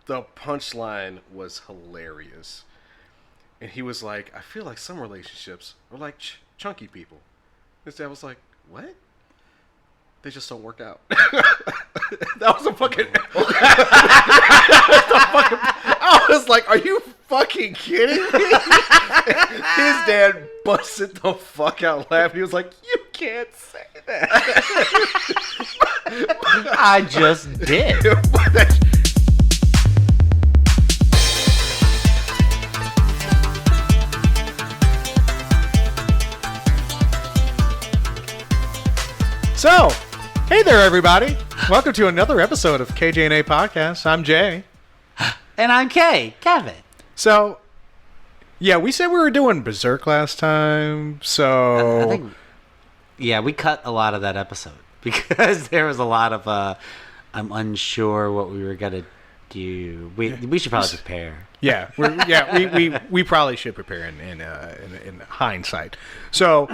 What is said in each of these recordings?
the punchline was hilarious. And he was like, I feel like some relationships are like chunky people. His dad was like, what? They just don't work out. That was a fucking... I was like, are you fucking kidding me? His dad busted the fuck out laughing. He was like, you can't say that. I just did. So, hey there, everybody. Welcome to another episode of KJ&A Podcast. I'm Jay. And I'm Kevin. So, yeah, we said we were doing Berserk last time, so... I think, yeah, we cut a lot of that episode because there was a lot of, I'm unsure what we were going to do. We should probably prepare. Yeah, we probably should prepare in hindsight. So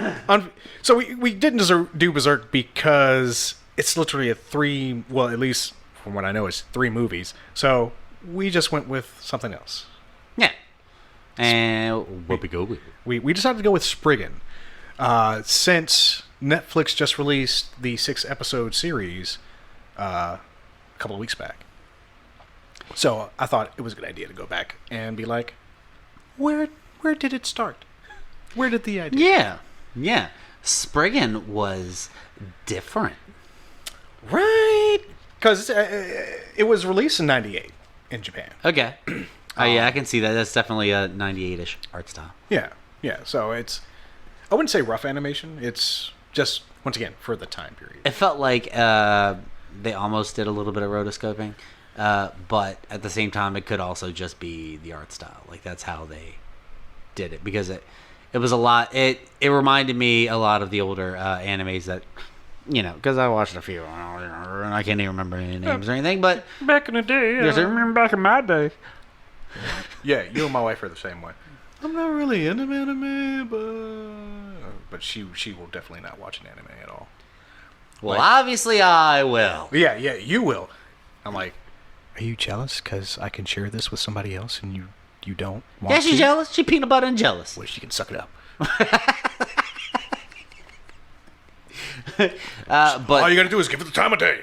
we didn't do Berserk because it's literally at least from what I know, it's 3 movies. So we just went with something else. Yeah. And what we go with? We decided to go with Spriggan. Since Netflix just released the 6-episode series a couple of weeks back. So I thought it was a good idea to go back and be like, where did it start? Where did the idea? Yeah. Spriggan was different. Right. Because it was released in 98 in Japan. Okay. Yeah, I can see that. That's definitely a 98-ish art style. Yeah. So it's, I wouldn't say rough animation. It's just, once again, for the time period. It felt like they almost did a little bit of rotoscoping. But at the same time, it could also just be the art style. Like, that's how they did it. Because it was a lot... It reminded me a lot of the older animes that... You know, because I watched a few, and I can't even remember any names or anything, but... Back in the day. Yes, I remember back in my day. Yeah, you and my wife are the same way. I'm not really into anime, but she will definitely not watch an anime at all. Well, obviously I will. Yeah, you will. I'm like... Are you jealous because I can share this with somebody else and you don't want to? Yeah, she's jealous. She's peanut butter and jealous. Well, she can suck it up. But all you got to do is give it the time of day.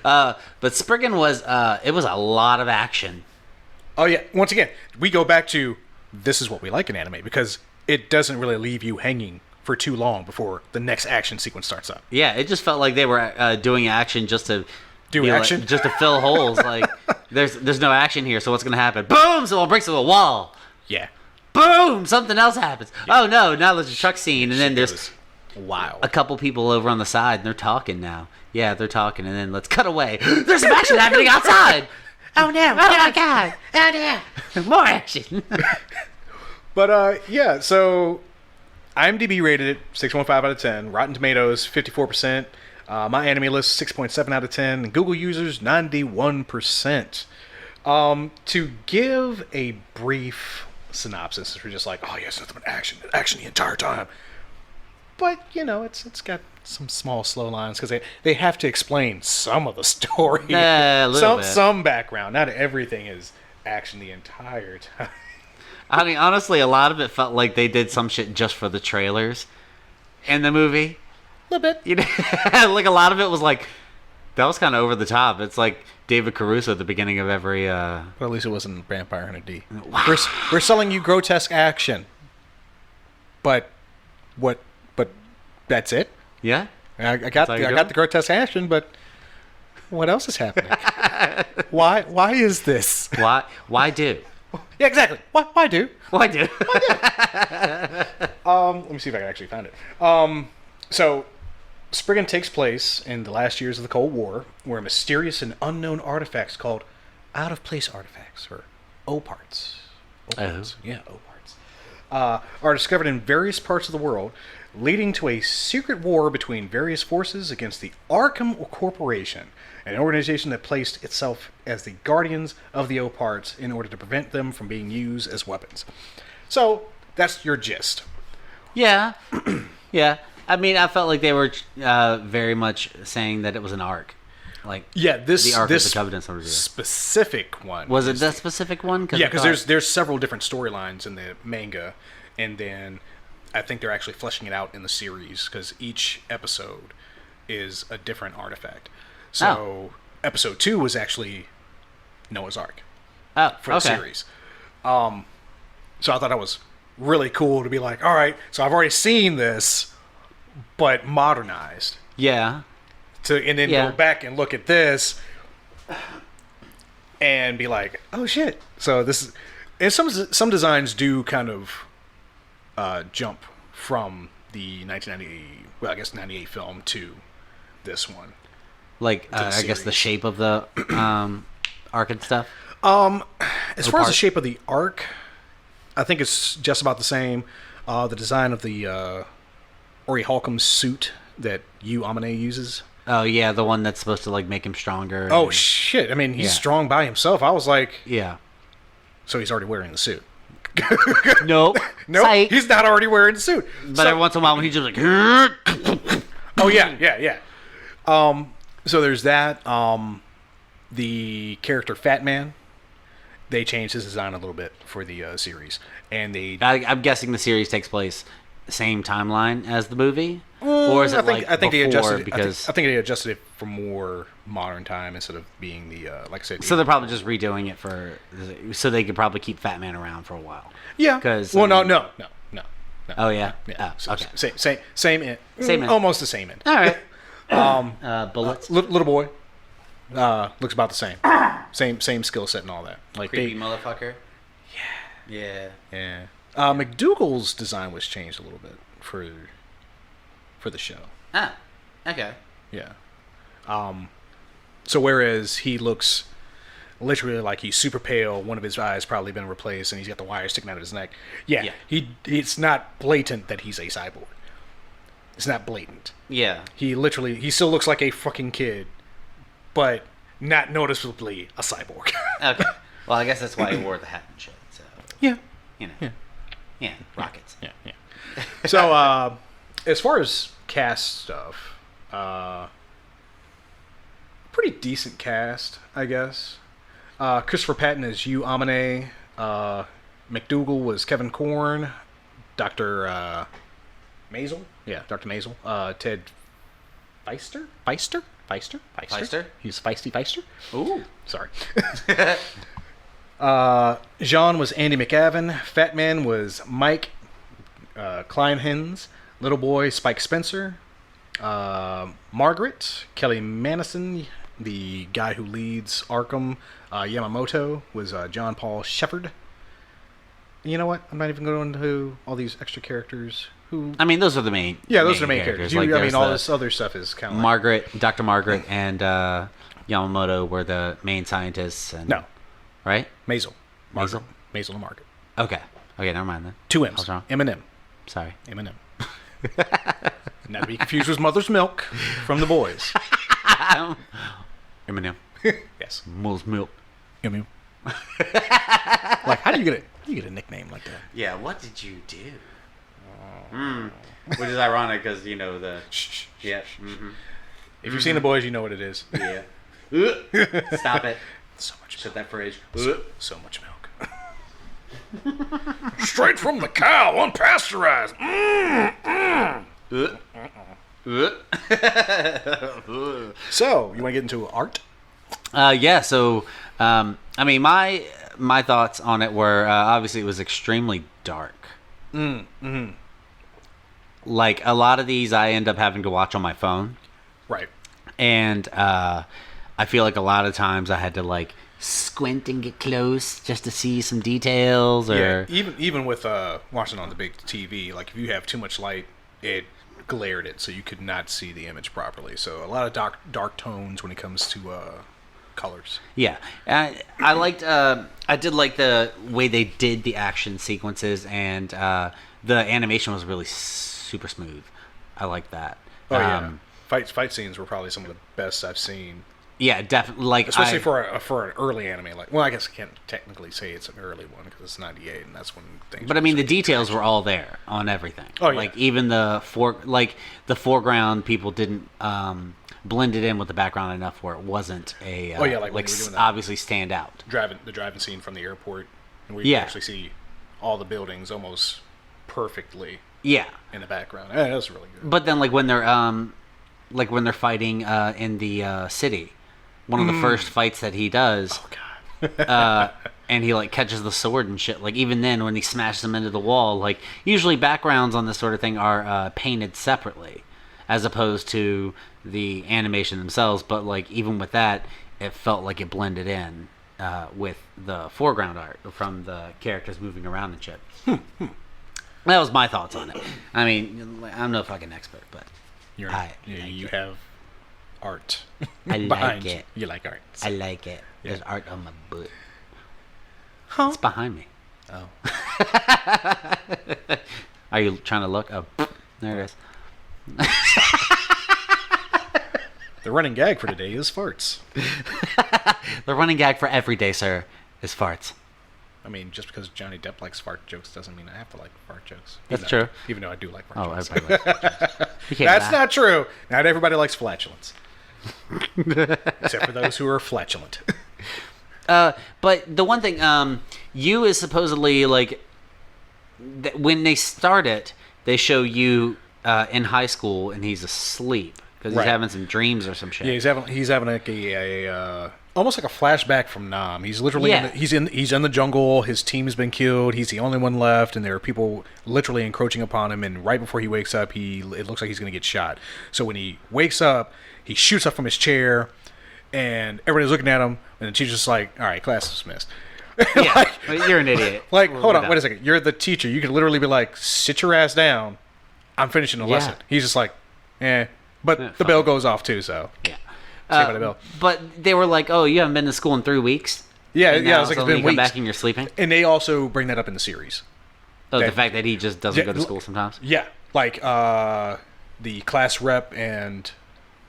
But Spriggan was it was a lot of action. Oh, yeah. Once again, we go back to this is what we like in anime because it doesn't really leave you hanging for too long before the next action sequence starts up. Yeah, it just felt like they were doing action just to... Do action? Like, just to fill holes. Like, there's no action here, so what's going to happen? Boom! Someone breaks through a wall. Yeah. Boom! Something else happens. Yeah. Oh, no. Now there's a truck scene, and then there's a couple people over on the side, and they're talking now. Yeah, they're talking, and then let's cut away. There's some action happening outside! Oh, no. Oh, my God. Oh, no. More action. But, yeah, so IMDb rated it 6.5 out of 10. Rotten Tomatoes, 54%. My anime list, 6.7 out of 10. Google users, 91%. To give a brief synopsis, we're just like, oh, yes, nothing but action the entire time. But, you know, it's got some small, slow lines because they have to explain some of the story. A little bit. Some background. Not everything is action the entire time. I mean, honestly, a lot of it felt like they did some shit just for the trailers in the movie. A little bit. You know, like a lot of it was like, that was kind of over the top. It's like David Caruso at the beginning of every... Well, at least it wasn't Vampire Hunter D. Wow. We're selling you grotesque action. But that's it? Yeah? I got the grotesque action, but what else is happening? Why is this? Why do? Yeah, exactly. Why do? Why do? Let me see if I can actually find it. So... Spriggan takes place in the last years of the Cold War, where mysterious and unknown artifacts called out-of-place artifacts, or O-parts. O-parts. Yeah, O-parts. Are discovered in various parts of the world, leading to a secret war between various forces against the Arkham Corporation, an organization that placed itself as the guardians of the O-parts in order to prevent them from being used as weapons. So, that's your gist. Yeah. Yeah. I mean, I felt like they were very much saying that it was an arc. Like this the Ark this of the Covenant sort of deal. specific one Was it that specific one? Yeah, because there's several different storylines in the manga, and then I think they're actually fleshing it out in the series because each episode is a different artifact. So episode 2 was actually Noah's Ark for the series. So I thought that was really cool to be like, all right, so I've already seen this, but modernized. Yeah. And then go back and look at this and be like, oh shit. So this is, and some designs do kind of jump from the 98 film to this one. Like I guess the shape of the Ark and stuff. As far as the shape of the Ark, I think it's just about the same. The design of the Ori Holcomb's suit that Yu Amane uses. Oh yeah, the one that's supposed to like make him stronger. Oh shit! I mean, he's strong by himself. I was like, yeah. So he's already wearing the suit. Nope. Nope. He's not already wearing the suit. But every once in a while, when he's just like, oh yeah. So there's that. The character Fat Man, they changed his design a little bit for the series, and I'm guessing the series takes place same timeline as the movie, or is it I think they adjusted it because I think they adjusted it for more modern time instead of being the like I said. So they're probably just redoing it so they could probably keep Fat Man around for a while. Yeah. Because no. Oh yeah. Yeah. Oh, okay. Same end. Same end. Almost the same end. All right. Bullets. Little boy. Looks about the same. Same skill set and all that. Like Creepy motherfucker. Yeah. McDougal's design was changed a little bit for the show. Ah. Okay. Yeah. So whereas he looks literally like he's super pale, one of his eyes probably been replaced, and he's got the wire sticking out of his neck. Yeah. It's not blatant that he's a cyborg. It's not blatant. Yeah. He still looks like a fucking kid, but not noticeably a cyborg. Okay. Well, I guess that's why he wore the hat and shit. So. Yeah. You know. Yeah. Rockets. Yeah. So, as far as cast stuff, pretty decent cast, I guess. Christopher Patton is Yu Amane. McDougal was Kevin Korn. Dr. Maisel? Yeah, Dr. Maisel. Ted Feister? Feister? He's Feisty Feister? Ooh. Sorry. Jean was Andy McAvin. Fat Man was Mike Kleinhens. Little Boy, Spike Spencer. Margaret, Kelly Manison. The guy who leads Arkham, Yamamoto, was John Paul Shepard. You know what? I'm not even going into all these extra characters. I mean, those are the main. Yeah, those are the main characters. Like, all this other stuff is kind of Dr. Margaret, and Yamamoto were the main scientists. And, no, right? Maisel and Margaret. Okay, never mind then. 2 M's. I was wrong. M&M. Sorry. M&M. Not to be confused with Mother's Milk from The Boys. M&M. Yes. Mother's Milk. M&M. Like, how do you get a nickname like that? Yeah. What did you do? Which is ironic because you know the. Shh. Yeah. Mm-hmm. If you've seen The Boys, you know what it is. Yeah. Stop it. So much. Shut that fridge. So much milk. Straight from the cow, unpasteurized. So, you want to get into art? Yeah. So, I mean, my thoughts on it were obviously it was extremely dark. Mm-hmm. Like a lot of these, I end up having to watch on my phone. Right. And I feel like a lot of times I had to like squint and get close just to see some details. Or even with watching on the big TV, like if you have too much light, it glared it, so you could not see the image properly. So a lot of dark tones when it comes to colors. Yeah, I liked. I did like the way they did the action sequences, and the animation was really super smooth. I like that. Oh yeah, fight scenes were probably some of the best I've seen. Yeah, definitely. Like especially for an early anime. Like, well, I guess I can't technically say it's an early one because it's '98, and that's when things. But I mean, the details were all there on everything. Oh yeah. Like even the foreground people didn't blended in with the background enough where it wasn't a when they were doing that. obviously stand out. The driving scene from the airport, where you Yeah. can actually see all the buildings almost perfectly Yeah, in the background. Yeah, that's really good. but then when they're fighting in the city, one of the first fights that he does. Oh god. And he catches the sword and shit. Even then, when he smashes him into the wall, usually backgrounds on this sort of thing are painted separately, as opposed to the animation themselves. But even with that, it felt like it blended in with the foreground art from the characters moving around and shit. That was my thoughts on it. I mean, I'm no fucking expert, but You it. have art. I like behind it. You like art. I like it. There's Yeah. art on my butt. Huh? It's behind me. Oh. Are you trying to look? Oh, there it is. The running gag for today is farts. The running gag for every day, sir, is farts. I mean, just because Johnny Depp likes fart jokes doesn't mean I have to like fart jokes. That's true. Even though I do like fart Oh, jokes. everybody likes fart jokes. You can't That's laugh. not true. Not everybody likes flatulence. Except for those who are flatulent. But the one thing, you is supposedly when they start it, they show you in high school and he's asleep because he's Right. having some dreams or some shit. Yeah, he's having like a almost like a flashback from Nam. He's literally Yeah. he's in the jungle. His team's been killed. He's the only one left, and there are people literally encroaching upon him. And right before he wakes up, it looks like he's going to get shot. So when he wakes up, he shoots up from his chair, and everybody's looking at him. And the teacher's just like, "All right, class dismissed." Yeah, you're an idiot. Hold on, wait a second. You're the teacher. You could literally be like, "Sit your ass down. I'm finishing the lesson." He's just like, "Eh." But the fine. bell goes off too, so Yeah. Saved by the bell. But they were like, "Oh, you haven't been to school in 3 weeks." Yeah, And yeah. now It's like it's suddenly been you come weeks. back and you're sleeping. And they also bring that up in the series. Oh, the Okay. fact that he just doesn't Yeah, go to school sometimes. Yeah, like the class rep and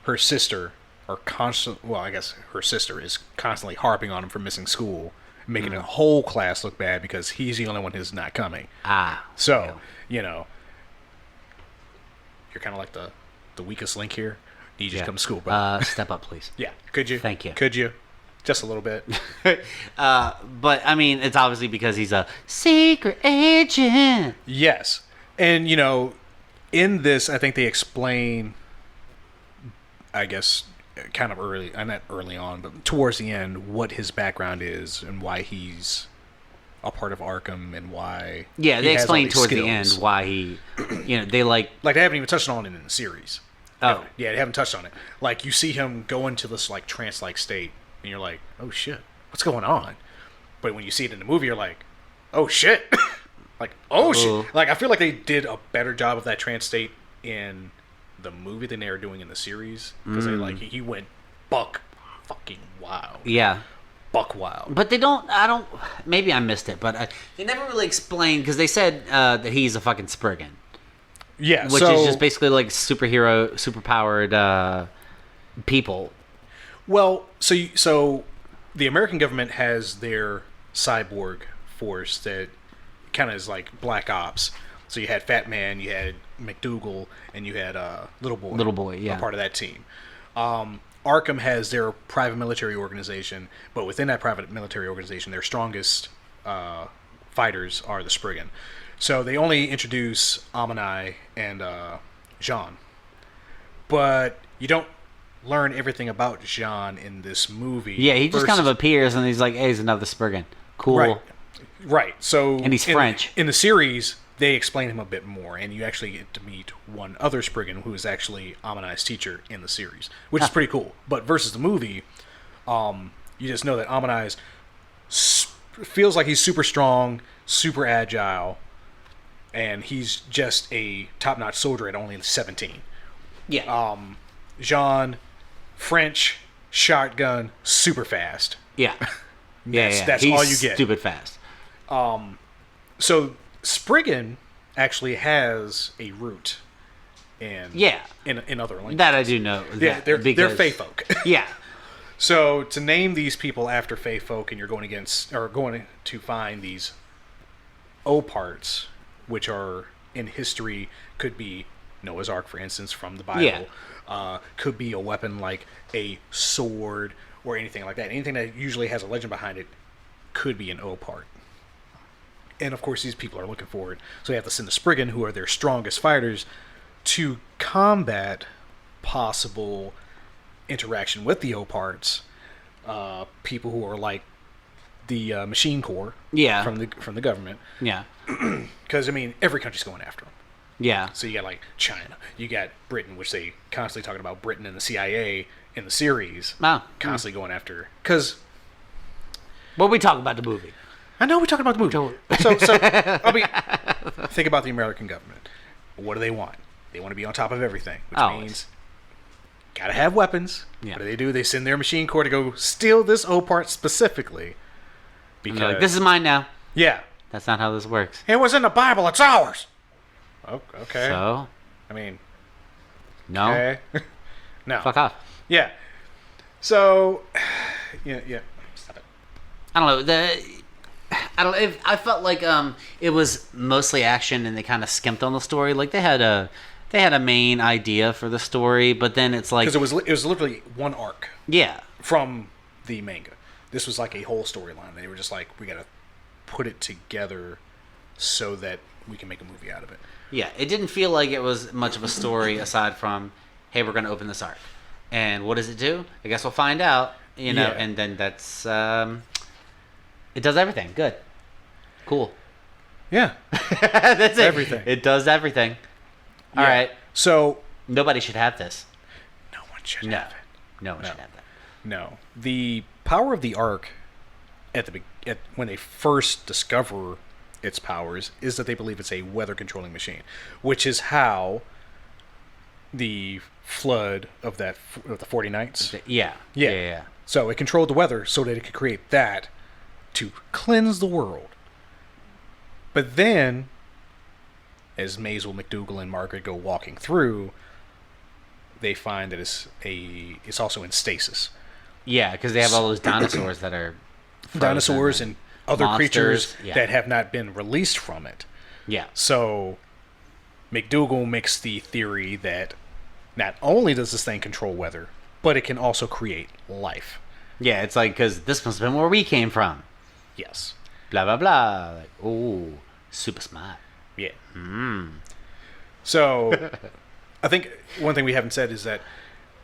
her sister are constant. Well, I guess her sister is constantly harping on him for missing school, making the whole class look bad because he's the only one who's not coming. Ah. So you're kind of like the weakest link here. You just come to school, bro. Step up, please. Yeah, could you? Thank you. Could you? Just a little bit. But I mean, it's obviously because he's a secret agent. Yes. And, in this, I think they explain, I guess, kind of early, not early on, but towards the end, what his background is and why he's a part of Arkham and why. Yeah, he they has all explain these towards the end skills. why he, they like. Like, they haven't even touched on it in the series. Oh. Yeah, they haven't touched on it. Like, you see him go into this, trance-like state, and you're like, oh, shit, what's going on? But when you see it in the movie, you're like, oh, shit. Shit. Like, I feel like they did a better job of that trance state in the movie than they were doing in the series. Because he went buck fucking wild. Yeah. Buck wild. But maybe I missed it, but they never really explained, because they said that he's a fucking Spriggan. Yeah, Which is just basically like superpowered people. Well, so the American government has their cyborg force that kind of is like Black Ops. So you had Fat Man, you had McDougal, and you had Little Boy. Little Boy, yeah. A part of that team. Arkham has their private military organization, but within that private military organization, their strongest fighters are the Spriggan. So they only introduce Amanai and Jean. But you don't learn everything about Jean in this movie. Yeah, he just kind of versus- appears and he's like, "Hey, he's another Spriggan. Cool." Right. So And he's French. In the series, they explain him a bit more, and you actually get to meet one other Spriggan who is actually Amanai's teacher in the series, which is pretty cool. But versus the movie, you just know that Amanai's feels like he's super strong, super agile, and he's just a top-notch soldier at only 17. Yeah. Jean, French, shotgun, super fast. Yeah. Yeah. That's He's all you get. Stupid fast. So Spriggan actually has a root in in other languages. That I do know. Yeah, they're Fey folk. Yeah. So to name these people after Fey folk, and you're going to find these O parts, which are in history could be Noah's Ark, for instance, from the Bible. Yeah. Could be a weapon like a sword or anything like that. Anything that usually has a legend behind it could be an O part. And of course, these people are looking for it. So they have to send the Spriggan, who are their strongest fighters, to combat possible interaction with the O parts. People who are like the machine corps from the government. Yeah. Because, I mean, every country's going after them. Yeah. So you got like China. You got Britain, which they constantly talking about Britain and the CIA in the series. Wow. Constantly going after. Because... Well, we talk about the movie. I know we're talking about the movie. So I mean, think about the American government. What do they want? They want to be on top of everything, which means gotta have weapons. Yeah. What do? They send their machine corps to go steal this O part specifically. Because like, this is mine now. Yeah. That's not how this works. It was in the Bible. It's ours. Oh, okay. So? I mean... No. Okay. No. Fuck off. Yeah. So... Yeah. Stop it. I don't know. I felt like it was mostly action and they kind of skimped on the story. Like they had a main idea for the story, but then it's like... Because it was literally one arc. Yeah. From the manga. This was like a whole storyline. They were just like, we gotta put it together so that we can make a movie out of it. Yeah, it didn't feel like it was much of a story aside from, hey, we're going to open this arc. And what does it do? I guess we'll find out, and then that's... it does everything. Good. Cool. Yeah. That's it. Everything. It does everything. All right. So... Nobody should have this. No one should have it. No one should have that. No. The power of the arc when they first discover its powers is that they believe it's a weather controlling machine, which is how the flood of the 40 nights. Yeah. So it controlled the weather so that it could create that to cleanse the world. But then, as Maisel, McDougal, and Margaret go walking through, they find that it's also in stasis. Yeah, because they have all those dinosaurs that are frozen dinosaurs and other monsters, creatures that have not been released from it. Yeah. So McDougal makes the theory that not only does this thing control weather, but it can also create life. Yeah, it's like, because this must have been where we came from. Yes. Blah, blah, blah. Like, ooh, super smart. Yeah. So I think one thing we haven't said is that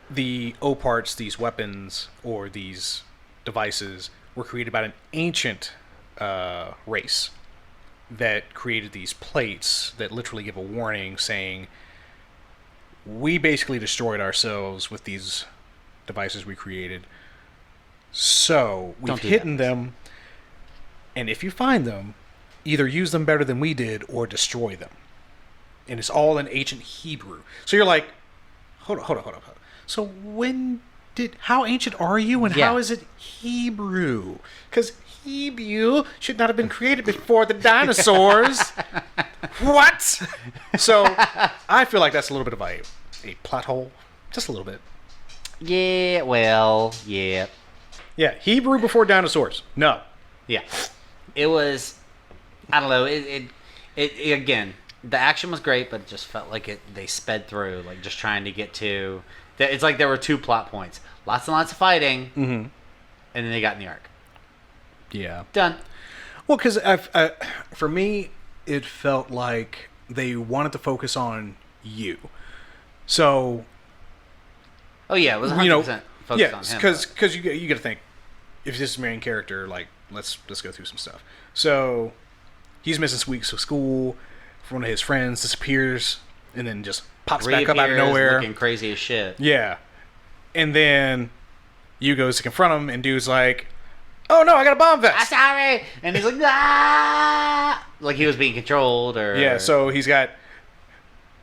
the O parts, these weapons, or these devices were created by an ancient race that created these plates that literally give a warning saying, we basically destroyed ourselves with these devices we created. So we've hidden them, and if you find them, either use them better than we did or destroy them. And it's all in ancient Hebrew. So you're like, hold up. So how ancient are you, and how is it Hebrew? Because Hebrew should not have been created before the dinosaurs. What? So I feel like that's a little bit of a plot hole. Just a little bit. Yeah, well, yeah. Yeah, Hebrew before dinosaurs. No. Yeah. It was, I don't know, it again, the action was great, but it just felt like they sped through, like just trying to get to, it's like there were two plot points. Lots and lots of fighting, and then they got in the arc. Yeah. Done. Well, because for me, it felt like they wanted to focus on you. So... Oh, yeah, it was 100% focused on him. Because you got to think, if this is the main character, like, let's go through some stuff. So, he's missing weeks of school. One of his friends disappears, and then just pops back up out of nowhere. Looking crazy as shit. Yeah. And then you goes to confront him, and dude's like, oh no, I got a bomb vest. I'm sorry. And he's like, ah! Like he was being controlled, or... Yeah, so he's got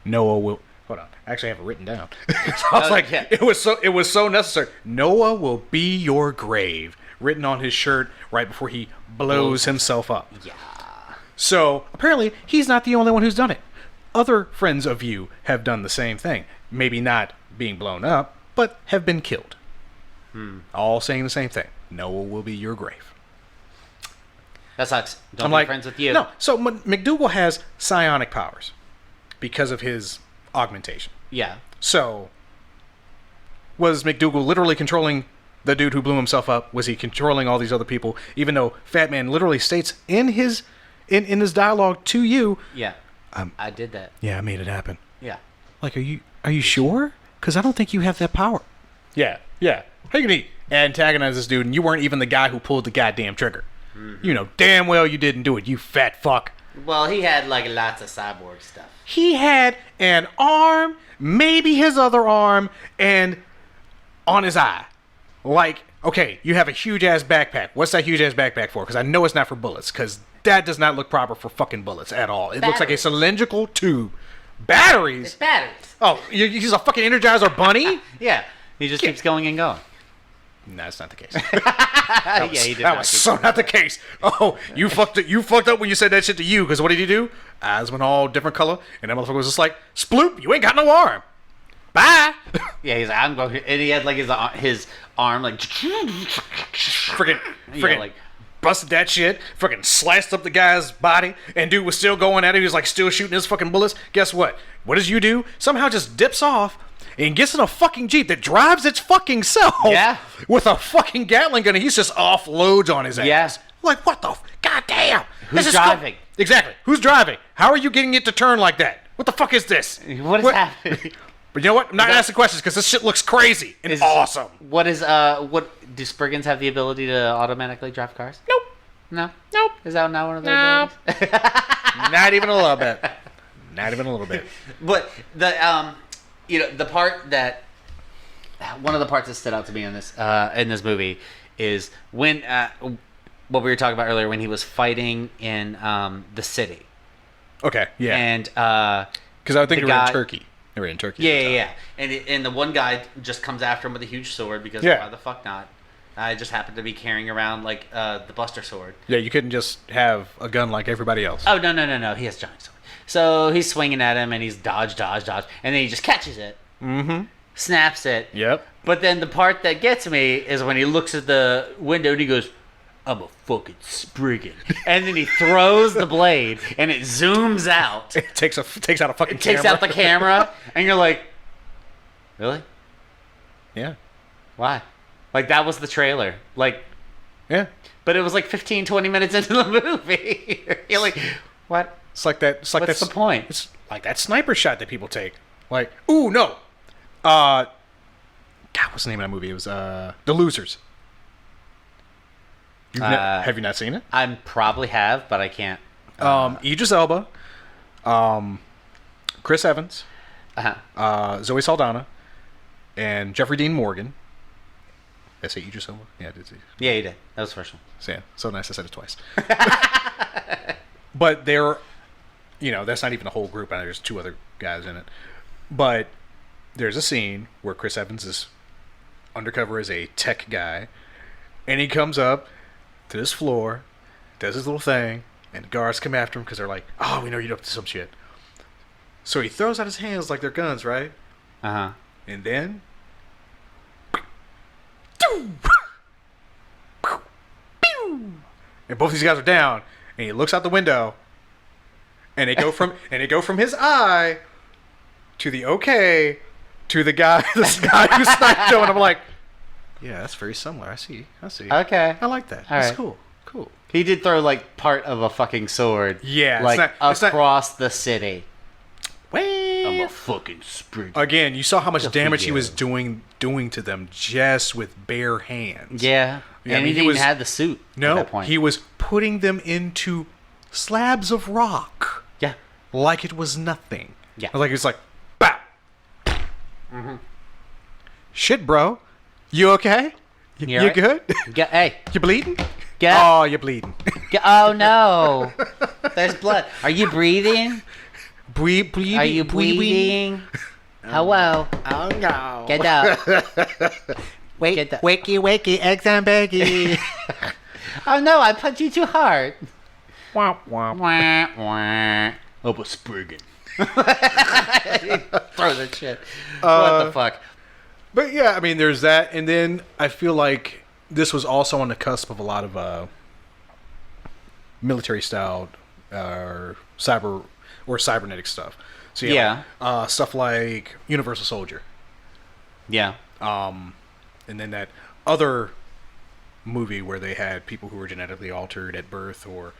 Noah will... Hold on. I actually have it written down. So I was like, it was so necessary. Noah will be your grave. Written on his shirt right before he blows himself up. Yeah. So, apparently, he's not the only one who's done it. Other friends of you have done the same thing. Maybe not being blown up, but have been killed. All saying the same thing. Noah will be your grave. That sucks. Don't be friends with you. No, so McDougal has psionic powers because of his augmentation. Yeah. So, was McDougal literally controlling the dude who blew himself up? Was he controlling all these other people? Even though Fat Man literally states in his dialogue to you, Yeah. I did that. "Yeah, I made it happen." Yeah. Like, are you sure? Because I don't think you have that power. Yeah. How you gonna antagonize this dude and you weren't even the guy who pulled the goddamn trigger? Mm-hmm. You know damn well you didn't do it, you fat fuck. Well, he had like lots of cyborg stuff. He had an arm, maybe his other arm, and on his eye. Like, okay, you have a huge ass backpack. What's that huge ass backpack for? Because I know it's not for bullets. Because that does not look proper for fucking bullets at all. It looks like a cylindrical tube. Batteries? It's batteries. Oh, he's a fucking Energizer bunny? Yeah. He just keeps going and going. No, that's not the case. Yeah, he did. That was so not the case. Oh, you fucked up when you said that shit to you. Because what did he do? Eyes went all different color, and that motherfucker was just like, "Sploop, you ain't got no arm. Bye." Yeah, he's like, I'm going. And he had like his arm like, Freaking, yeah, like busted that shit. Freaking sliced up the guy's body, and dude was still going at it. He was like still shooting his fucking bullets. Guess what? What does you do? Somehow just dips off and gets in a fucking Jeep that drives its fucking self. Yeah. With a fucking Gatling gun, and he's just offloads on his ass. Yeah. Like, what the? God damn. Who's driving? Exactly. Who's driving? How are you getting it to turn like that? What the fuck is this? What is happening? But you know what? I'm not gonna ask the questions because this shit looks crazy and awesome. What do Spriggans have the ability to automatically drive cars? Nope. No. Nope. Is that not one of their abilities? Not even a little bit. Not even a little bit. But the part that one of the parts that stood out to me in this movie is when what we were talking about earlier when he was fighting in the city. Okay. Yeah. And because I think they were in Turkey. They were in Turkey. Yeah. And the one guy just comes after him with a huge sword because why the fuck not? I just happened to be carrying around like the Buster sword. Yeah, you couldn't just have a gun like everybody else. Oh no! He has a giant sword. So he's swinging at him and he's dodge, and then he just catches it. Mm-hmm. Snaps it. Yep. But then the part that gets me is when he looks at the window and he goes, "I'm a fucking Spriggan," and then he throws the blade and it zooms out. It takes out a fucking It takes out the camera, and you're like, really? Yeah. Why? Like, that was the trailer. Like, yeah. But it was like 15, 20 minutes into the movie. You're like, what? It's like that. It's like What's the point? It's like that sniper shot that people take. Like, ooh, no. God, what's the name of that movie? It was The Losers. Have you not seen it? I probably have, but I can't. Idris Elba, Chris Evans, Uh-huh. Zoe Saldana, and Jeffrey Dean Morgan. Did I say Idris Elba? Yeah, I did. Yeah, you did. That was the first one. So, yeah, so nice I said it twice. But that's not even the whole group. There's two other guys in it. But there's a scene where Chris Evans is undercover as a tech guy, and he comes up to this floor, does his little thing, and the guards come after him because they're like, "Oh, we know you're up to some shit." So he throws out his hands like they're guns, right? Uh-huh. And then and both these guys are down, and he looks out the window, and they go from his eye to the to the guy who sniped him, and I'm like, yeah, that's very similar. I see. Okay. I like that. All That's right. cool. He did throw, like, part of a fucking sword. Yeah, Like, it's not- across the city. I'm Well, a fucking Spriggan. again, you saw how much Good for damage he you. was doing to them just with bare hands. Yeah. Yeah, And I mean, he he didn't was- even have the suit at No, that point. he was putting them into slabs of rock Yeah. like it was nothing. Yeah. Like it was like, bow. Shit, bro. You okay? You You alright? good? Hey. You bleeding? Get. Oh, you're bleeding. Oh, no. There's blood. Are you breathing? Bleeding? Are you bleeding? Hello. Oh, no. Get up. Wait, Get the- wakey, eggs and baggy. Oh, no. I punched you too hard. Womp, womp. Wah, wah. Oh, but Spriggan. Throw that shit. What the fuck? But yeah, I mean, there's that, and then I feel like this was also on the cusp of a lot of military style cybernetic stuff. So Yeah. stuff like Universal Soldier. Yeah. And then that other movie where they had people who were genetically altered at birth or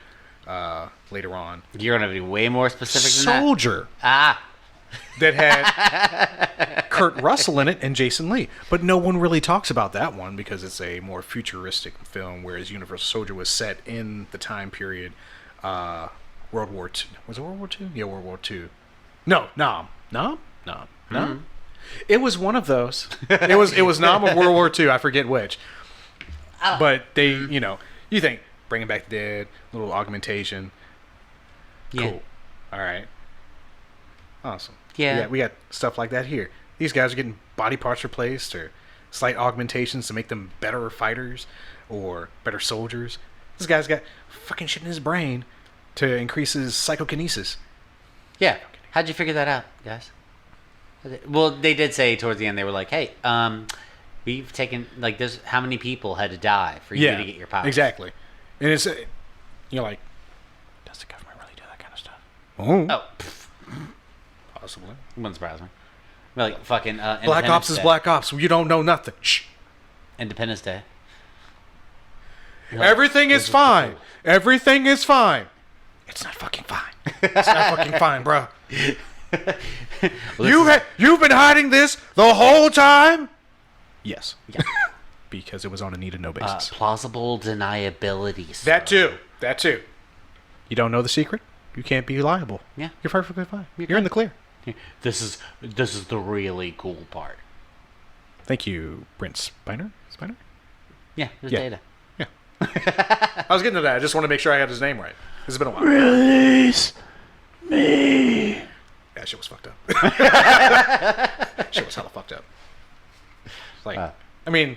later on. You're gonna be way more specific than Soldier. that. That had Kurt Russell in it and Jason Lee. But no one really talks about that one because it's a more futuristic film, whereas Universal Soldier was set in the time period World War II. Was it World War II? Yeah, World War II. No. Mm-hmm. It was one of those. It was Nam of World War II. I forget which. But they, you think, bringing back the dead, little augmentation. Yeah. Cool. All right. Awesome. Yeah. We got stuff like that here. These guys are getting body parts replaced or slight augmentations to make them better fighters or better soldiers. This guy's got fucking shit in his brain to increase his psychokinesis. Yeah. How'd you figure that out, guys? Well, they did say towards the end, they were like, hey, we've taken, like, there's how many people had to die for you to get your powers? Exactly. And it's, you're like, does the government really do that kind of stuff? Oh. Possibly. Wouldn't surprise me. Like, fucking Black Ops is Black Ops. You don't know nothing. Shh. Independence Day. Everything is fine. Everything is fine. It's not fucking fine. It's not fucking fine, bro. You've been hiding this the whole time? Yes. Yeah. Because it was on a need to know basis. Plausible deniability. Sir. That too. You don't know the secret? You can't be liable. Yeah. You're perfectly fine. You're in the clear. This is the really cool part. Thank you, Brent Spiner. Yeah, there's Yeah. data. Yeah. I was getting to that. I just want to make sure I had his name right. It's been a while. Release me. Yeah, shit was fucked up. Shit was hella fucked up. It's like, I mean,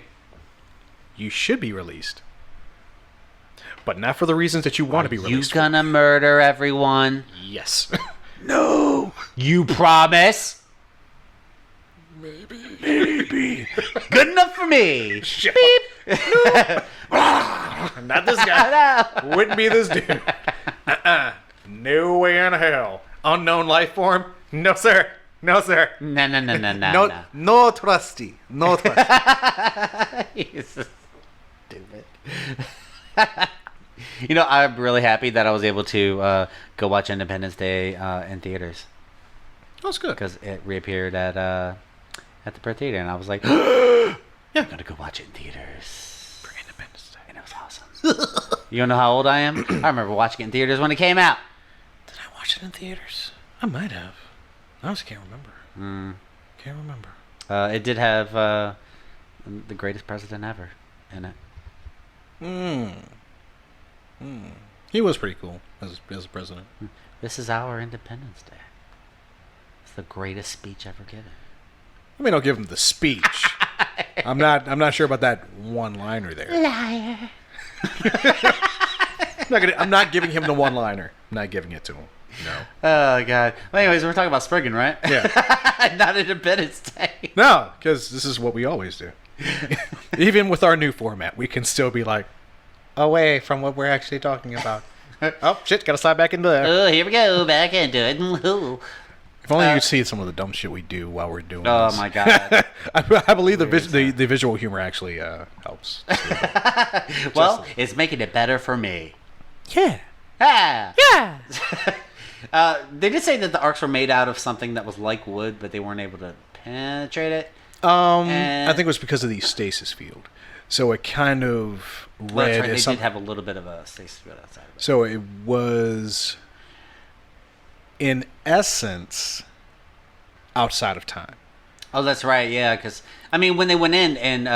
you should be released. But not for the reasons that you want to be released. You gonna murder everyone? Yes. No. You promise? Maybe. Good enough for me. Shit. Beep. Not this guy. Wouldn't be this dude. No way in hell. Unknown life form? No, sir. No, sir. No. No trusty. No trusty. He's so stupid. I'm really happy that I was able to go watch Independence Day in theaters. That's good. Because it reappeared at the Perth Theater, and I was like, yeah, I'm going to go watch it in theaters. For Independence Day. And it was awesome. You don't know how old I am? I remember watching it in theaters when it came out. Did I watch it in theaters? I might have. I just can't remember. Can't remember. It did have the greatest president ever in it. He was pretty cool as a president. This is our Independence Day. It's the greatest speech ever given. I mean, I'll give him the speech. I'm not sure about that one-liner there. Liar. I'm not giving him the one-liner. I'm not giving it to him. No. Oh, God. Well, anyways, we're talking about Spriggan, right? Yeah. Not Independence Day. No, because this is what we always do. Even with our new format, we can still be like, away from what we're actually talking about. Oh, shit, gotta slide back into there. Oh, here we go. Back into it. Ooh. If only you could see some of the dumb shit we do while we're doing Oh, this. my God. I believe the visual humor actually helps. Well, it's making it better for me. Yeah. Ah. Yeah. They did say that the arcs were made out of something that was like wood, but they weren't able to penetrate it. I think it was because of the stasis field. So it kind of read Well, that's right. as They did have a little bit of a stasis field outside of it. So it was, in essence, outside of time. Oh, that's right. Yeah, because when they went in and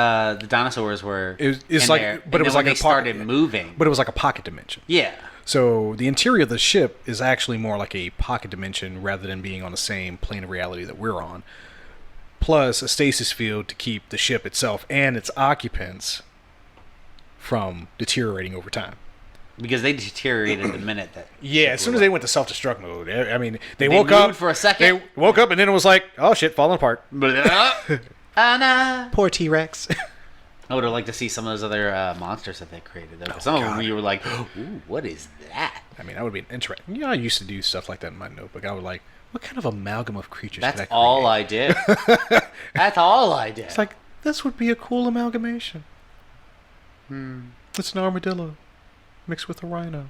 the dinosaurs were It's in like, there, but it and was then like when a they started pocket, moving. But it was like a pocket dimension. Yeah. So the interior of the ship is actually more like a pocket dimension rather than being on the same plane of reality that we're on. Plus a stasis field to keep the ship itself and its occupants from deteriorating over time. Because they deteriorated the minute that. Yeah, as soon as they went to self-destruct mode, I mean, they They woke up moved for a second. They woke up and then it was like, oh shit, falling apart. Anna. Poor T-Rex. I would have liked to see some of those other monsters that they created. Though. Some of them you were like, ooh, what is that? I mean, that would be an interesting. I used to do stuff like that in my notebook. I would like, what kind of amalgam of creatures That's could I all create? I did. That's all I did. It's like, this would be a cool amalgamation. It's an armadillo mixed with a rhino.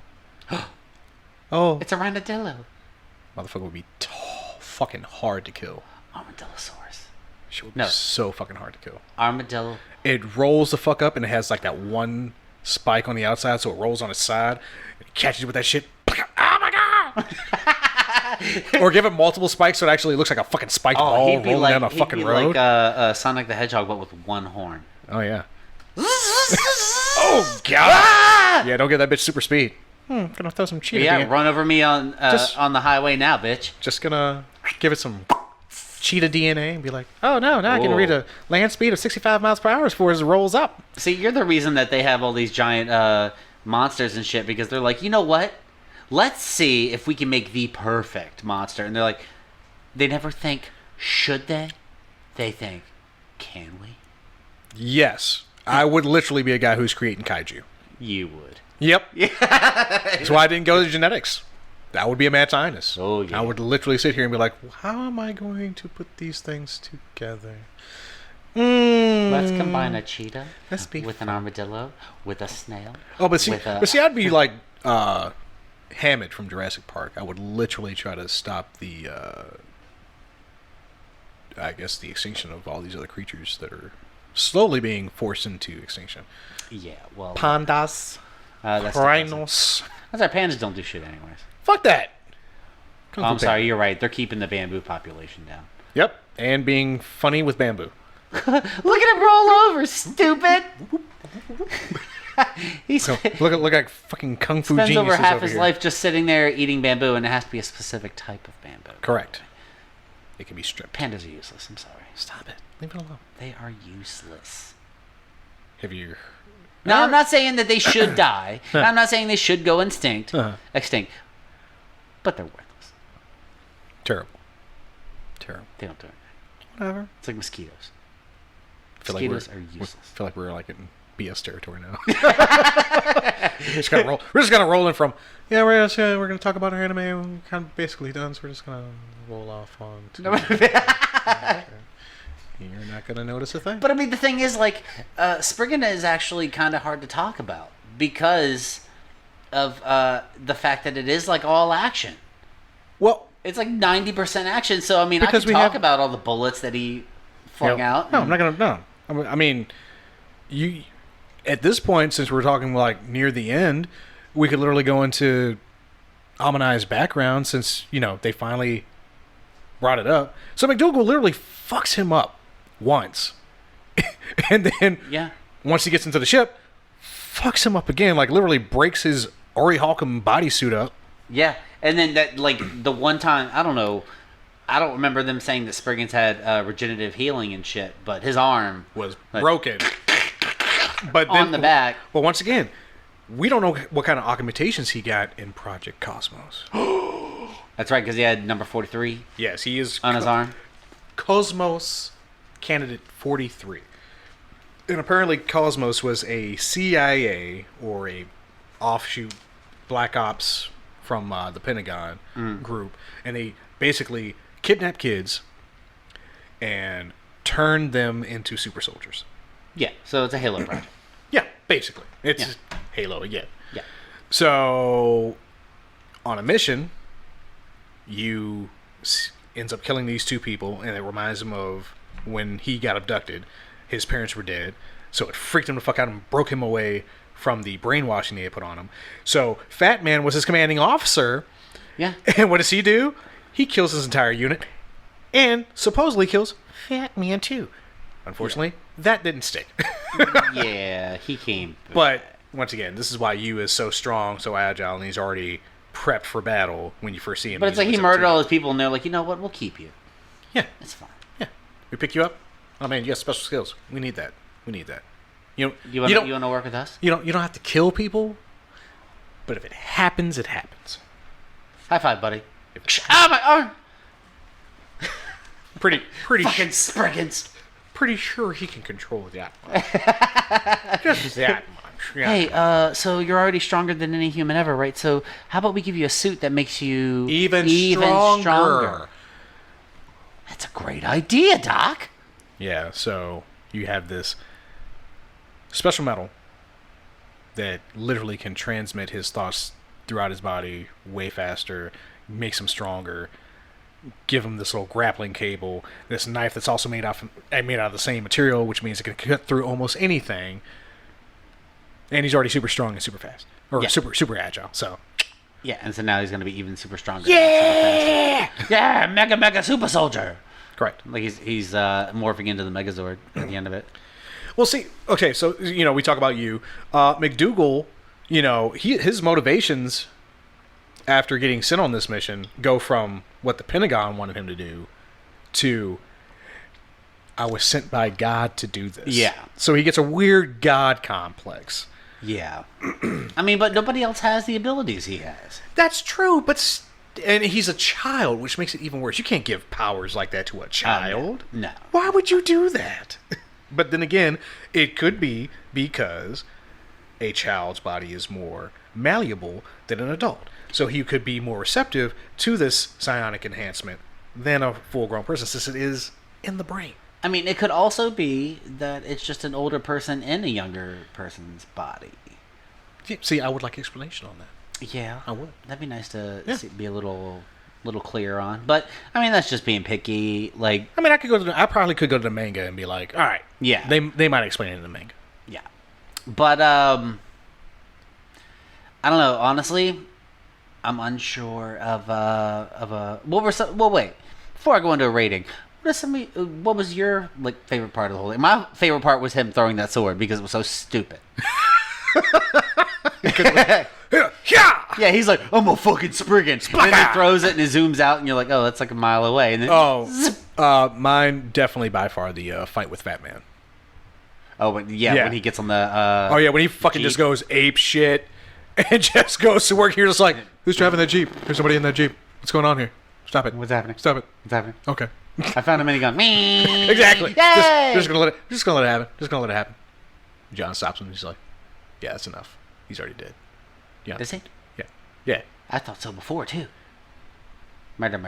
Oh. It's a rhinodillo. Motherfucker would be fucking hard to kill. Armadillosaurus. She would be so fucking hard to kill. Armadillo. It rolls the fuck up and it has like that one spike on the outside, so it rolls on its side. And it catches you with that shit. Oh my god! Or give it multiple spikes so it actually looks like a fucking spiked ball rolling down a fucking road. Like Sonic the Hedgehog, but with one horn. Oh yeah. Oh god! Yeah, don't give that bitch super speed. Gonna throw some cheetah. Yeah, run over me on the highway now, bitch. Just gonna give it some cheetah DNA and be like, oh no, now I can read a land speed of 65 miles per hour before it rolls up. See, you're the reason that they have all these giant monsters and shit, because they're like, you know what? Let's see if we can make the perfect monster. And they're like, they never think, should they? They think, can we? Yes. I would literally be a guy who's creating kaiju. You would. Yep. That's why I didn't go to genetics. That would be a mad scientist. Oh, yeah. I would literally sit here and be like, how am I going to put these things together? Let's combine a cheetah with an fun. armadillo, with a snail. Oh, but see, I'd be like Hammond from Jurassic Park. I would literally try to stop the, I guess, the extinction of all these other creatures that are slowly being forced into extinction. Yeah, well... Pandas, that's rhinos. That's our pandas don't do shit anyways. Fuck that. Oh, I'm sorry, you're right. They're keeping the bamboo population down. Yep, and being funny with bamboo. Look at him roll over, stupid! He's Look like fucking kung fu spends geniuses over half his here. life just sitting there eating bamboo, and it has to be a specific type of bamboo. Correct. It can be stripped. Pandas are useless. I'm sorry. Stop it. Leave it alone. They are useless. Have you? No, I'm not saying that they should die. I'm not saying they should go extinct. But they're worthless. Terrible. They don't do anything. Whatever. It's like mosquitoes. Like Mosquitoes are useless. I feel like we're like in BS territory now. We're just gonna roll in from. Yeah, we're gonna talk about our anime. We're kind of basically done, so we're just gonna roll off on. You're not gonna notice a thing. But I mean, the thing is, like, Spriggan is actually kind of hard to talk about because of the fact that it is like all action. Well, it's like 90% action. So I mean, I because could talk about all the bullets that he flung out. No, I'm not gonna. No, I mean, you. At this point, since we're talking like near the end, we could literally go into Amanai's background since they finally brought it up. So McDougal literally fucks him up once, and then once he gets into the ship, fucks him up again. Like literally breaks his Ori Halcom bodysuit up. Yeah, and then that like the one time I don't remember them saying that Spriggan's had regenerative healing and shit, but his arm was broken. But on the back. But once again, we don't know what kind of augmentations he got in Project Cosmos. That's right, because he had number 43. Yes, he is on his arm. Cosmos Candidate 43. And apparently Cosmos was a CIA or a offshoot Black Ops from the Pentagon group. And they basically kidnapped kids and turned them into super soldiers. Yeah, so it's a Halo project. Yeah, basically. It's Halo again. Yeah. So, on a mission, you ends up killing these two people, and it reminds him of when he got abducted. His parents were dead, so it freaked him the fuck out and broke him away from the brainwashing they had put on him. So, Fat Man was his commanding officer. Yeah. And what does he do? He kills his entire unit, and supposedly kills Fat Man too. Unfortunately, that didn't stick. Yeah, he came. But once again, this is why Yu is so strong, so agile, and he's already prepped for battle when you first see him. But it's like he murdered all his people, and they're like, you know what? We'll keep you. Yeah, it's fine. Yeah, we pick you up. Oh man, you have special skills. We need that. You want to work with us? You don't have to kill people, but if it happens, it happens. High five, buddy. My arm. Pretty fucking Spriggans. Pretty sure he can control that much. Just that much. Yeah. Hey, so you're already stronger than any human ever, right? So how about we give you a suit that makes you Even stronger. That's a great idea, Doc. Yeah, so you have this special metal that literally can transmit his thoughts throughout his body way faster, makes him stronger, give him this little grappling cable, this knife that's also made out of the same material, which means it can cut through almost anything. And he's already super strong and super fast. Or super agile, so... Yeah, and so now he's going to be even super stronger. Yeah! Super yeah, mega super soldier. Correct. Like he's morphing into the Megazord at the end of it. Well, see, okay, so, we talk about you. McDougal, his motivations after getting sent on this mission go from what the Pentagon wanted him to do to, I was sent by God to do this. Yeah. So he gets a weird God complex. Yeah. I mean, but nobody else has the abilities he has. That's true, but... And he's a child, which makes it even worse. You can't give powers like that to a child. No. Why would you do that? But then again, it could be because a child's body is more malleable than an adult. So he could be more receptive to this psionic enhancement than a full-grown person, since it is in the brain. I mean, it could also be that it's just an older person in a younger person's body. See, I would like explanation on that. Yeah, I would. That'd be nice to be a little clearer on. But I mean, that's just being picky. Like, I mean, I probably could go to the manga and be like, all right, yeah, they might explain it in the manga. Yeah, but I don't know. Honestly, I'm unsure of a. Well, wait. Before I go into a rating, what was your favorite part of the whole thing? My favorite part was him throwing that sword because it was so stupid. Yeah, he's like, I'm a fucking Spriggan. And then he throws it and it zooms out and you're like, oh, that's like a mile away. And then mine definitely by far the fight with Fat Man. Oh, but when he gets on the when he fucking Jeep. just goes ape shit and just goes to work. You're just like, who's driving that Jeep? There's somebody in that Jeep. What's going on here? Stop it. What's happening? Stop it. What's happening? Okay. I found a minigun. Exactly. Yay! Just gonna let it happen. Just gonna let it happen. John stops him and he's like, yeah, that's enough. He's already dead. Yeah. Is he? Yeah. I thought so before too. Murder.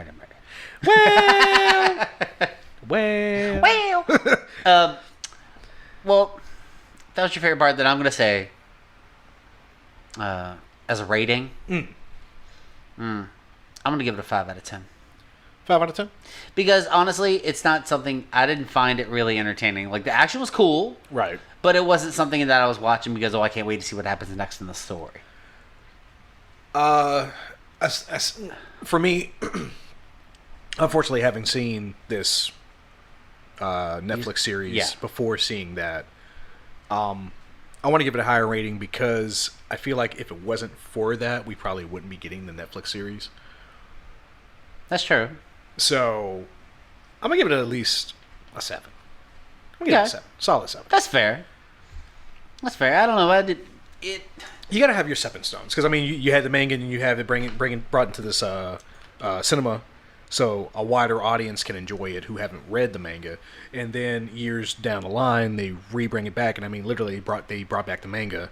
Well. Well, if that was your favorite part, then I'm gonna say, as a rating, I'm gonna give it a 5 out of 10. 5 out of 10? Because honestly, it's not something I didn't find it really entertaining. Like the action was cool, Right. but it wasn't something that I was watching because I can't wait to see what happens next in the story. For me, unfortunately, having seen this Netflix series before seeing that, I want to give it a higher rating because I feel like if it wasn't for that, we probably wouldn't be getting the Netflix series. That's true. So, I'm going to give it at least a 7. I'm going to give it a 7. Solid 7. That's fair. I don't know. You got to have your stepping stones. Because, I mean, you had the manga and you have it brought into this cinema so a wider audience can enjoy it who haven't read the manga. And then years down the line, they re-bring it back. And, I mean, literally, they brought back the manga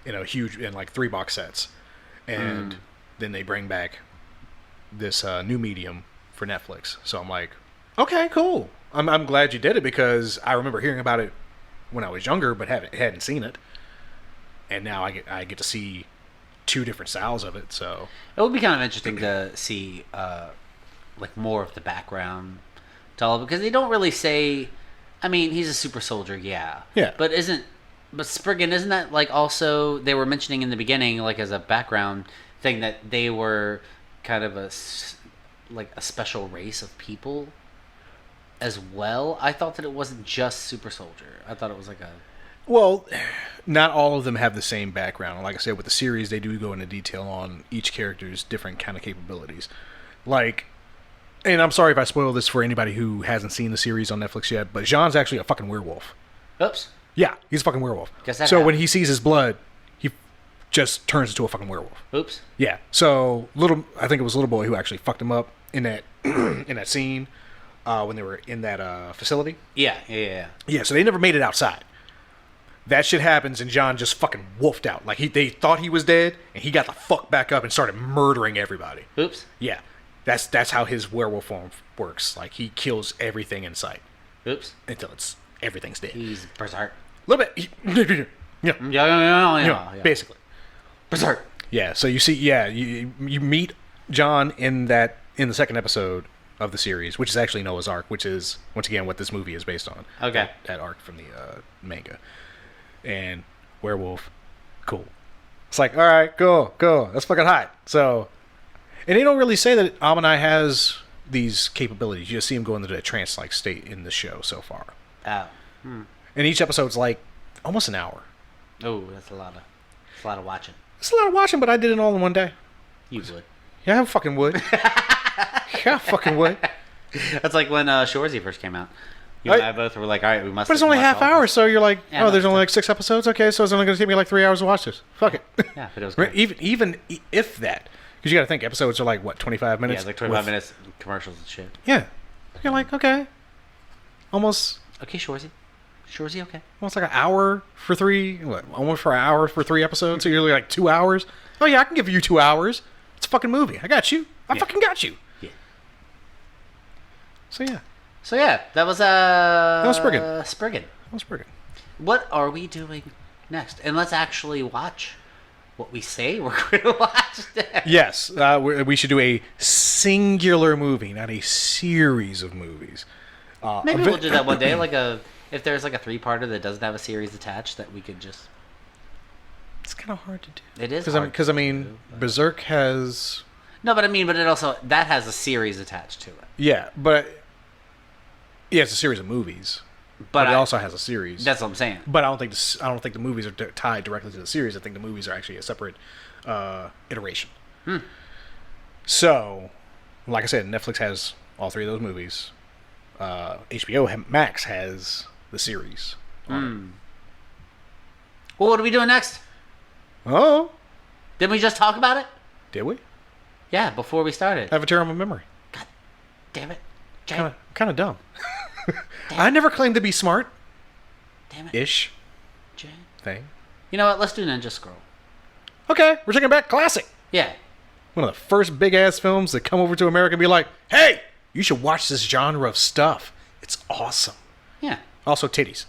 in 3 box sets. And then they bring back this new medium for Netflix. So I'm like, okay, cool. I'm glad you did it because I remember hearing about it when I was younger, but hadn't seen it. And now I get to see 2 different styles of it. So it would be kind of interesting to see more of the background to all of it because they don't really say. I mean, he's a super soldier, yeah. But Spriggan, isn't that also they were mentioning in the beginning as a background thing that they were kind of a special race of people as well? I thought that it wasn't just super soldier. I thought it was Well, not all of them have the same background. Like I said, with the series, they do go into detail on each character's different kind of capabilities. And I'm sorry if I spoil this for anybody who hasn't seen the series on Netflix yet, but Jean's actually a fucking werewolf. Oops. Yeah, he's a fucking werewolf. So when he sees his blood, he just turns into a fucking werewolf. Oops. Yeah. So I think it was Little Boy who actually fucked him up in that in that scene when they were in that facility. Yeah. Yeah. So they never made it outside. that shit happens, and John just fucking wolfed out. Like they thought he was dead, and he got the fuck back up and started murdering everybody. Oops. Yeah, that's how his werewolf form works. Like he kills everything in sight Oops. until everything's dead. He's berserk. A little bit. Yeah. Yeah. Basically. Berserk. Yeah. So you see, you meet John in the second episode of the series, which is actually Noah's Ark, which is once again what this movie is based on. Okay. That arc from the manga. And werewolf, cool. It's like, all right, cool. That's fucking hot. So, and they don't really say that Amanai has these capabilities. You just see him go into that trance-like state in the show so far. Oh. And each episode's like almost an hour. Oh, that's a lot of watching. It's a lot of watching, but I did it all in one day. You would. Yeah, I fucking would. Yeah, I fucking would. That's like when Shorzy first came out. You and I both were like, all right, we must. But it's only half hour, so you're like, Yeah, there's no, only like 6 episodes. Okay, so it's only going to take me like 3 hours to watch this. Fuck it. Yeah, but it was great. Even if that, because you got to think episodes are like what 25 minutes. Yeah, like 25 minutes commercials and shit. Yeah, you're like okay, almost Okay, Shorzy, okay. almost like an hour for almost for an hour for 3 episodes. So you're like 2 hours. Oh yeah, I can give you 2 hours. It's a fucking movie. I got you. I fucking got you. Yeah. So yeah. So yeah, that was Spriggan. Spriggan. That was pretty good. What are we doing next? And let's actually watch what we say we're going to watch next. Yes, we should do a singular movie, not a series of movies. Maybe we'll do that one day. If there's like a 3-parter that doesn't have a series attached, that we could just. It's kind of hard to do. It is because Berserk has. No, but it also that has a series attached to it. Yeah, it's a series of movies. But it also has a series. That's what I'm saying. But I don't think the movies are tied directly to the series. I think the movies are actually a separate iteration. So, like I said, Netflix has all 3 of those movies. HBO Max has the series. Well, what are we doing next? Oh, Didn't we just talk about it? did we? Yeah, before we started. I have a terrible memory. God damn it. Jay. Kind of dumb. I never claimed to be smart. Damn it. Ish Jay. thing. You know what? Let's do Ninja Scroll. Okay, we're taking back classic. Yeah. One of the first big ass films that come over to America and be like, hey, you should watch this genre of stuff. It's awesome. Yeah. Also titties.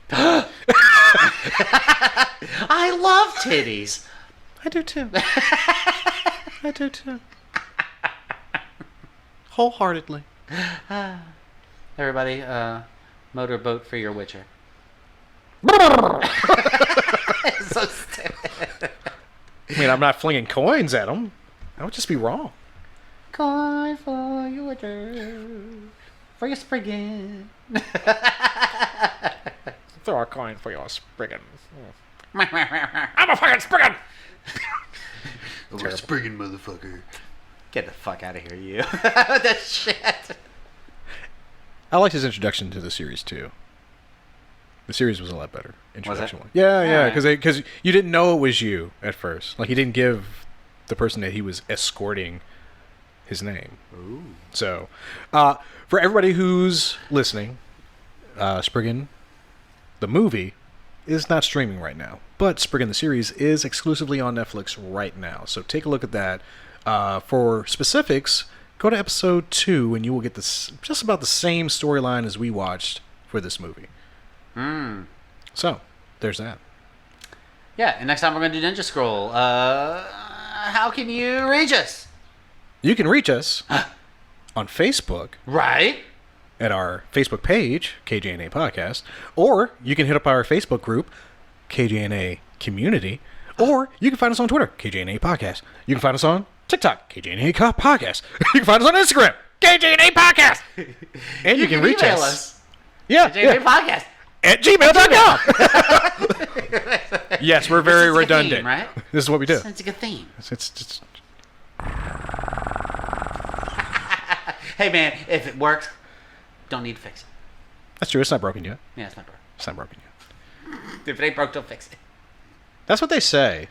I love titties. I do too. I do too. Wholeheartedly. Everybody, motorboat for your Witcher. So stupid. I mean, I'm not flinging coins at them. That would just be wrong. Coin for your Witcher. For your Spriggan. Throw a coin for your Spriggan. I'm a fucking Spriggan! I'm a Spriggan motherfucker. Get the fuck out of here, you. That shit. I liked his introduction to the series, too. The series was a lot better. Introduction Was one. Yeah, Alright. because you didn't know it was you at first. Like, he didn't give the person that he was escorting his name. Ooh. So, for everybody who's listening, Spriggan, the movie, is not streaming right now. But Spriggan, the series, is exclusively on Netflix right now. So take a look at that. For specifics, go to episode 2 and you will get this just about the same storyline as we watched for this movie. So, there's that. Yeah, and next time we're going to do Ninja Scroll. How can you reach us? You can reach us on Facebook Right? at our Facebook page, KJNA Podcast, or you can hit up our Facebook group, KJNA Community, or you can find us on Twitter, KJNA Podcast. You can find us on TikTok, KJNA Podcast. You can find us on Instagram, KJNA Podcast. And you can reach email us. Yeah, JJ Podcast. at gmail.com. Yes, we're very This is like a redundant. theme, right? This is what we do. It's like a theme. It's Hey, man, if it works, don't need to fix it. that's true. It's not broken yet. Yeah, it's not broke. It's not broken yet. If it ain't broke, don't fix it. That's what they say.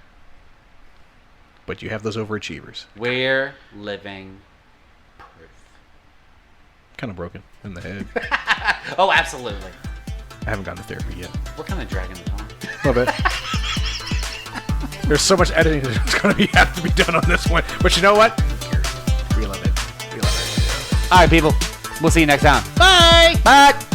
But you have those overachievers. We're living proof. Kind of broken in the head. Oh, absolutely. I haven't gotten to therapy yet. We're kind of dragging it on. Love it. There's so much editing that's going to have to be done on this one. But you know what? We love it. We love it. All right, people. We'll see you next time. Bye. Bye.